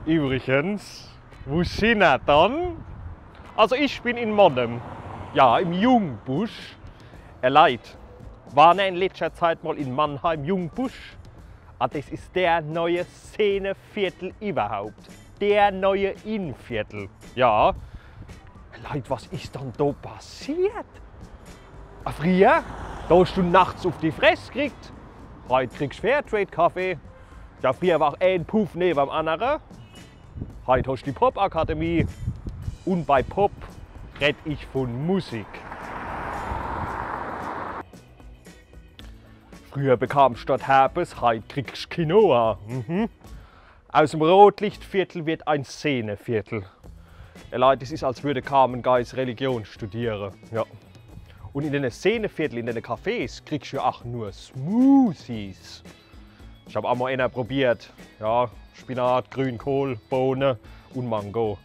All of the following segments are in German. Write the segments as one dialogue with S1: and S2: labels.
S1: Übrigens, wo sind wir dann? Also ich bin in Monnem, ja, im Jungbusch. Leute, waren in letzter Zeit mal in Mannheim Jungbusch? Ah, das ist der neue Szeneviertel überhaupt. Der neue Innenviertel. Ja. Leute, was ist dann da passiert? Ah, früher, da hast du nachts auf die Fresse gekriegt. Heute kriegst du Fairtrade-Kaffee. Ja, früher war ein Puff neben dem anderen. Heute hast du die Pop-Akademie. Und bei Pop rede ich von Musik. Früher bekamst du dort Herbes, heute kriegst du Quinoa. Aus dem Rotlichtviertel wird ein Szeneviertel. Ja, Leute, das ist, als würde Carmen Geis Religion studieren. Ja. Und in den Szenevierteln, in den Cafés, kriegst du ja auch nur Smoothies. Ich habe einmal einen probiert. Ja, Spinat, Grünkohl, Bohnen und Mango.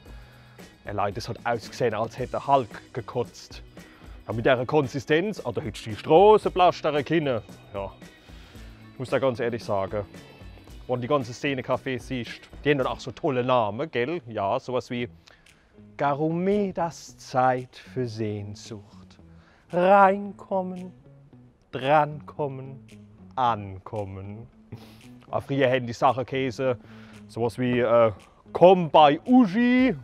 S1: Ja, Leute, das hat ausgesehen, als hätte Hulk gekotzt. Ja, mit dieser Konsistenz, da hättest du die Straße blastern können. Ja, ich muss da ganz ehrlich sagen, wenn du die ganze Szene-Cafés siehst, die haben dann auch so tolle Namen, gell? Ja, sowas wie Garumedas Zeit für Sehnsucht. Reinkommen, drankommen, ankommen. Aber früher hätten die Sachen Käse, sowas wie komm bei Uschi,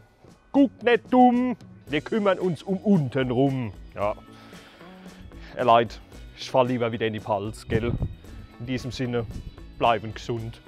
S1: guck nicht dumm, wir kümmern uns um unten rum. Ja. Leute, ich falle lieber wieder in die Pals, gell? In diesem Sinne, bleiben gesund.